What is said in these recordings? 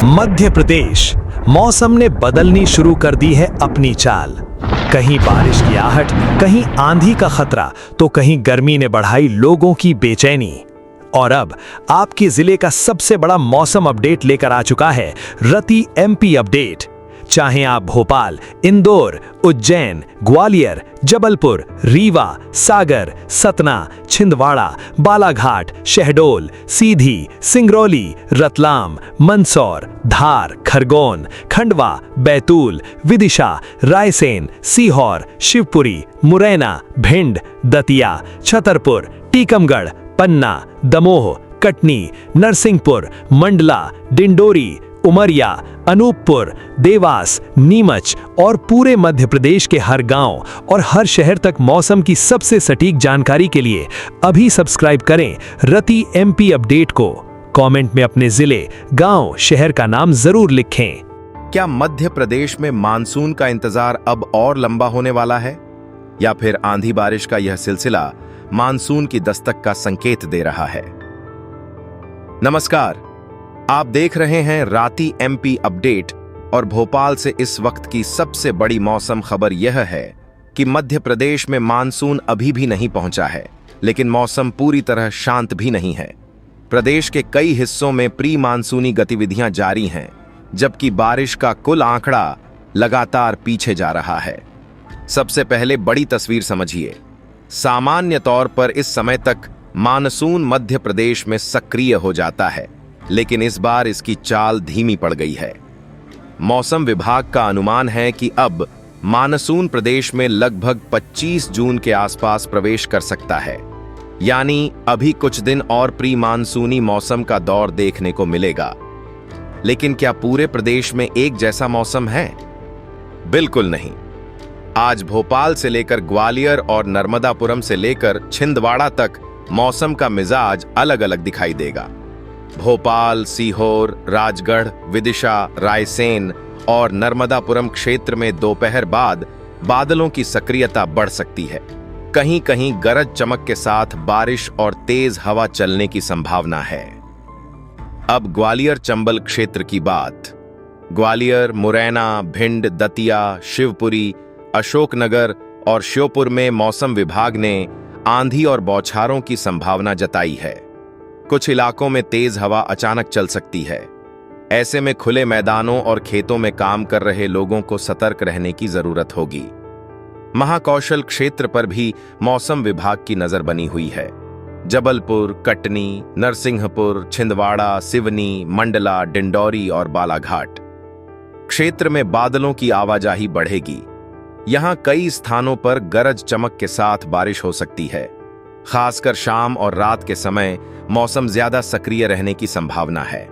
मध्य प्रदेश मौसम ने बदलनी शुरू कर दी है अपनी चाल। कहीं बारिश की आहट, कहीं आंधी का खतरा, तो कहीं गर्मी ने बढ़ाई लोगों की बेचैनी। और अब आपके जिले का सबसे बड़ा मौसम अपडेट लेकर आ चुका है रति एमपी अपडेट। चाहे आप भोपाल, इंदौर, उज्जैन, ग्वालियर, जबलपुर, रीवा, सागर, सतना, छिंदवाड़ा, बालाघाट, शहडोल, सीधी, सिंगरौली, रतलाम, मंदसौर, धार, खरगोन, खंडवा, बैतूल, विदिशा, रायसेन, सीहोर, शिवपुरी, मुरैना, भिंड, दतिया, छतरपुर, टीकमगढ़, पन्ना, दमोह, कटनी, नरसिंहपुर, मंडला, डिंडोरी, उमरिया, अनूपपुर, देवास, नीमच और पूरे मध्य प्रदेश के हर गांव और हर शहर तक मौसम की सबसे सटीक जानकारी के लिए अभी सब्सक्राइब करें रति एमपी अपडेट को। कमेंट में अपने जिले, गांव, शहर का नाम जरूर लिखें। क्या मध्य प्रदेश में मानसून का इंतजार अब और लंबा होने वाला है, या फिर आंधी बारिश का यह सिलसिला मानसून की दस्तक का संकेत दे रहा है? नमस्कार, आप देख रहे हैं राति एमपी अपडेट और भोपाल से इस वक्त की सबसे बड़ी मौसम खबर यह है कि मध्य प्रदेश में मानसून अभी भी नहीं पहुंचा है, लेकिन मौसम पूरी तरह शांत भी नहीं है। प्रदेश के कई हिस्सों में प्री मानसूनी गतिविधियां जारी हैं, जबकि बारिश का कुल आंकड़ा लगातार पीछे जा रहा है। सबसे पहले बड़ी तस्वीर समझिए। सामान्य तौर पर इस समय तक मानसून मध्य प्रदेश में सक्रिय हो जाता है, लेकिन इस बार इसकी चाल धीमी पड़ गई है। मौसम विभाग का अनुमान है कि अब मानसून प्रदेश में लगभग 25 जून के आसपास प्रवेश कर सकता है, यानी अभी कुछ दिन और प्री मानसूनी मौसम का दौर देखने को मिलेगा। लेकिन क्या पूरे प्रदेश में एक जैसा मौसम है? बिल्कुल नहीं। आज भोपाल से लेकर ग्वालियर और नर्मदापुरम से लेकर छिंदवाड़ा तक मौसम का मिजाज अलग अलग दिखाई देगा। भोपाल, सीहोर, राजगढ़, विदिशा, रायसेन और नर्मदापुरम क्षेत्र में दोपहर बाद बादलों की सक्रियता बढ़ सकती है। कहीं कहीं गरज चमक के साथ बारिश और तेज हवा चलने की संभावना है। अब ग्वालियर चंबल क्षेत्र की बात। ग्वालियर, मुरैना, भिंड, दतिया, शिवपुरी, अशोकनगर और श्योपुर में मौसम विभाग ने आंधी और बौछारों की संभावना जताई है। कुछ इलाकों में तेज हवा अचानक चल सकती है। ऐसे में खुले मैदानों और खेतों में काम कर रहे लोगों को सतर्क रहने की जरूरत होगी। महाकौशल क्षेत्र पर भी मौसम विभाग की नजर बनी हुई है। जबलपुर, कटनी, नरसिंहपुर, छिंदवाड़ा, सिवनी, मंडला, डिंडौरी और बालाघाट क्षेत्र में बादलों की आवाजाही बढ़ेगी। यहां कई स्थानों पर गरज चमक के साथ बारिश हो सकती है। खासकर शाम और रात के समय मौसम ज्यादा सक्रिय रहने की संभावना है।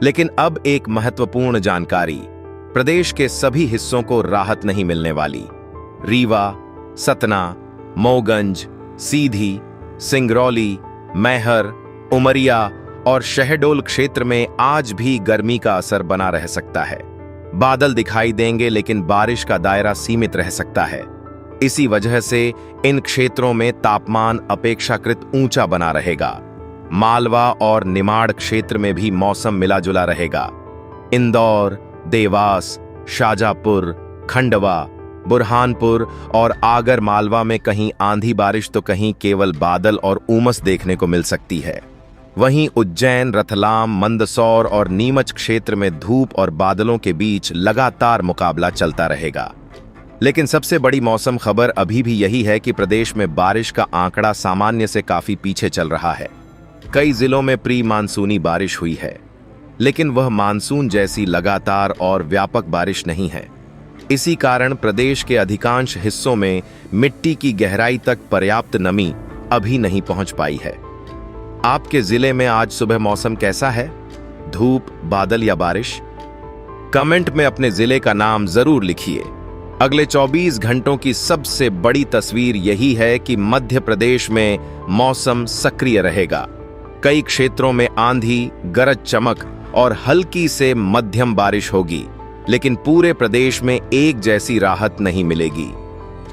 लेकिन अब एक महत्वपूर्ण जानकारी, प्रदेश के सभी हिस्सों को राहत नहीं मिलने वाली। रीवा, सतना, मऊगंज, सीधी, सिंगरौली, मैहर, उमरिया और शहडोल क्षेत्र में आज भी गर्मी का असर बना रह सकता है। बादल दिखाई देंगे, लेकिन बारिश का दायरा सीमित रह सकता है। इसी वजह से इन क्षेत्रों में तापमान अपेक्षाकृत ऊंचा बना रहेगा। मालवा और निमाड़ क्षेत्र में भी मौसम मिला जुला रहेगा। इंदौर, देवास, शाजापुर, खंडवा, बुरहानपुर और आगर मालवा में कहीं आंधी बारिश तो कहीं केवल बादल और उमस देखने को मिल सकती है। वहीं उज्जैन, रतलाम, मंदसौर और नीमच क्षेत्र में धूप और बादलों के बीच लगातार मुकाबला चलता रहेगा। लेकिन सबसे बड़ी मौसम खबर अभी भी यही है कि प्रदेश में बारिश का आंकड़ा सामान्य से काफी पीछे चल रहा है। कई जिलों में प्री मानसूनी बारिश हुई है, लेकिन वह मानसून जैसी लगातार और व्यापक बारिश नहीं है। इसी कारण प्रदेश के अधिकांश हिस्सों में मिट्टी की गहराई तक पर्याप्त नमी अभी नहीं पहुंच पाई है। आपके जिले में आज सुबह मौसम कैसा है? धूप, बादल या बारिश? कमेंट में अपने जिले का नाम जरूर लिखिए। अगले 24 घंटों की सबसे बड़ी तस्वीर यही है कि मध्य प्रदेश में मौसम सक्रिय रहेगा। कई क्षेत्रों में आंधी, गरज चमक और हल्की से मध्यम बारिश होगी, लेकिन पूरे प्रदेश में एक जैसी राहत नहीं मिलेगी।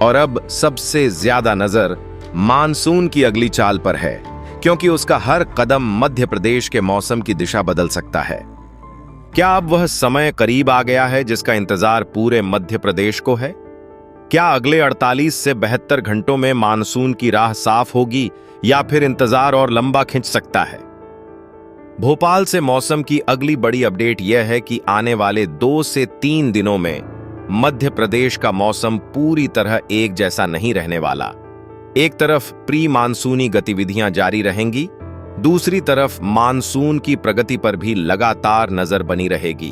और अब सबसे ज्यादा नजर मानसून की अगली चाल पर है, क्योंकि उसका हर कदम मध्य प्रदेश के मौसम की दिशा बदल सकता है। क्या अब वह समय करीब आ गया है जिसका इंतजार पूरे मध्य प्रदेश को है? क्या अगले 48 से 72 घंटों में मानसून की राह साफ होगी या फिर इंतजार और लंबा खिंच सकता है? भोपाल से मौसम की अगली बड़ी अपडेट यह है कि आने वाले 2 से 3 दिनों में मध्य प्रदेश का मौसम पूरी तरह एक जैसा नहीं रहने वाला। एक तरफ प्री मानसूनी गतिविधियां जारी रहेंगी, दूसरी तरफ मानसून की प्रगति पर भी लगातार नजर बनी रहेगी।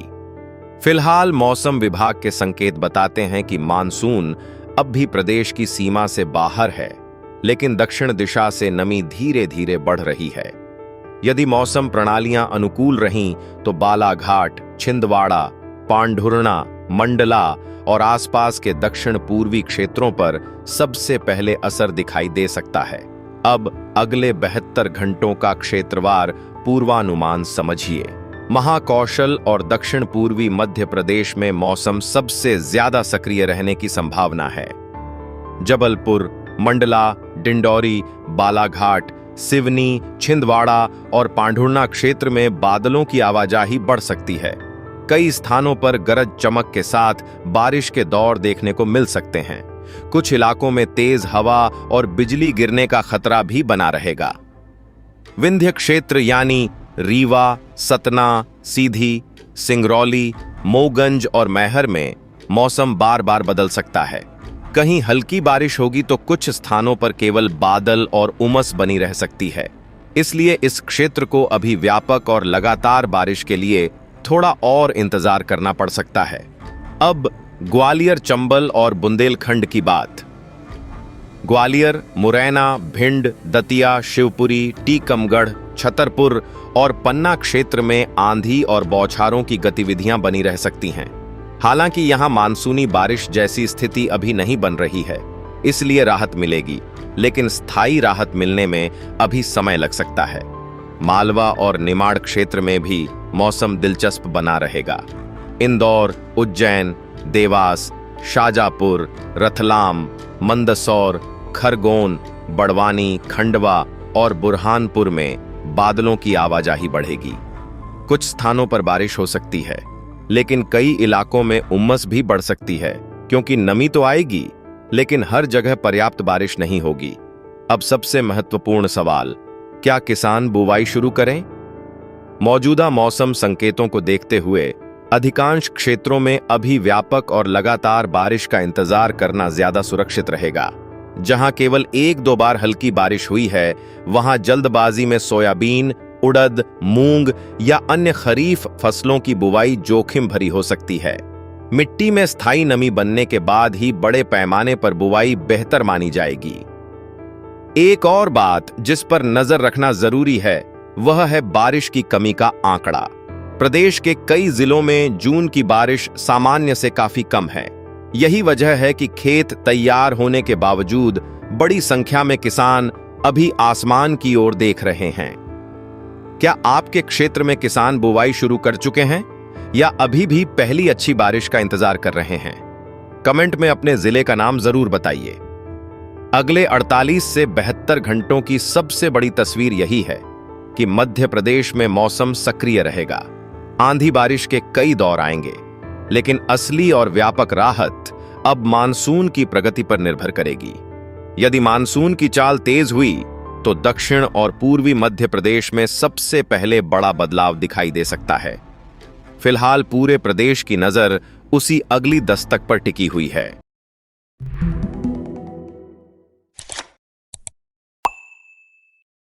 फिलहाल मौसम विभाग के संकेत बताते हैं कि मानसून अब भी प्रदेश की सीमा से बाहर है, लेकिन दक्षिण दिशा से नमी धीरे धीरे बढ़ रही है। यदि मौसम प्रणालियां अनुकूल रहीं तो बालाघाट, छिंदवाड़ा, पांढुर्णा, मंडला और आसपास के दक्षिण पूर्वी क्षेत्रों पर सबसे पहले असर दिखाई दे सकता है। अब अगले 72 घंटों का क्षेत्रवार पूर्वानुमान समझिए। महाकौशल और दक्षिण पूर्वी मध्य प्रदेश में मौसम सबसे ज्यादा सक्रिय रहने की संभावना है। जबलपुर, मंडला, डिंडौरी, बालाघाट, सिवनी, छिंदवाड़ा और पांढुर्णा क्षेत्र में बादलों की आवाजाही बढ़ सकती है। कई स्थानों पर गरज चमक के साथ बारिश के दौर देखने को मिल सकते हैं। कुछ इलाकों में तेज हवा और बिजली गिरने का खतरा भी बना रहेगा। विंध्य क्षेत्र यानी रीवा, सतना, सीधी, सिंगरौली, मोगंज और मैहर में मौसम बार बार बदल सकता है। कहीं हल्की बारिश होगी तो कुछ स्थानों पर केवल बादल और उमस बनी रह सकती है। इसलिए इस क्षेत्र को अभी व्यापक और लगातार बारिश के लिए थोड़ा और इंतजार करना पड़ सकता है। अब ग्वालियर, चंबल और बुंदेलखंड की बात। ग्वालियर, मुरैना, भिंड, दतिया, शिवपुरी, टीकमगढ़, छतरपुर और पन्ना क्षेत्र में आंधी और बौछारों की गतिविधियां बनी रह सकती हैं। हालांकि यहां मानसूनी बारिश जैसी स्थिति अभी नहीं बन रही है, इसलिए राहत मिलेगी, लेकिन स्थायी राहत मिलने में अभी समय लग सकता है। मालवा और निमाड़ क्षेत्र में भी मौसम दिलचस्प बना रहेगा। इंदौर, उज्जैन, देवास, शाजापुर, रतलाम, मंदसौर, खरगोन, बड़वानी, खंडवा और बुरहानपुर में बादलों की आवाजाही बढ़ेगी। कुछ स्थानों पर बारिश हो सकती है, लेकिन कई इलाकों में उमस भी बढ़ सकती है, क्योंकि नमी तो आएगी, लेकिन हर जगह पर्याप्त बारिश नहीं होगी। अब सबसे महत्वपूर्ण सवाल, क्या किसान बुवाई शुरू करें? मौजूदा मौसम संकेतों को देखते हुए अधिकांश क्षेत्रों में अभी व्यापक और लगातार बारिश का इंतजार करना ज्यादा सुरक्षित रहेगा। जहां केवल 1-2 बार हल्की बारिश हुई है, वहां जल्दबाजी में सोयाबीन, उड़द, मूंग या अन्य खरीफ फसलों की बुवाई जोखिम भरी हो सकती है। मिट्टी में स्थायी नमी बनने के बाद ही बड़े पैमाने पर बुवाई बेहतर मानी जाएगी। एक और बात जिस पर नजर रखना जरूरी है, वह है बारिश की कमी का आंकड़ा। प्रदेश के कई जिलों में जून की बारिश सामान्य से काफी कम है। यही वजह है कि खेत तैयार होने के बावजूद बड़ी संख्या में किसान अभी आसमान की ओर देख रहे हैं। क्या आपके क्षेत्र में किसान बुवाई शुरू कर चुके हैं या अभी भी पहली अच्छी बारिश का इंतजार कर रहे हैं? कमेंट में अपने जिले का नाम जरूर बताइए। अगले 48 से 72 घंटों की सबसे बड़ी तस्वीर यही है कि मध्य प्रदेश में मौसम सक्रिय रहेगा। आंधी बारिश के कई दौर आएंगे, लेकिन असली और व्यापक राहत अब मानसून की प्रगति पर निर्भर करेगी। यदि मानसून की चाल तेज हुई तो दक्षिण और पूर्वी मध्य प्रदेश में सबसे पहले बड़ा बदलाव दिखाई दे सकता है। फिलहाल पूरे प्रदेश की नजर उसी अगली दस्तक पर टिकी हुई है।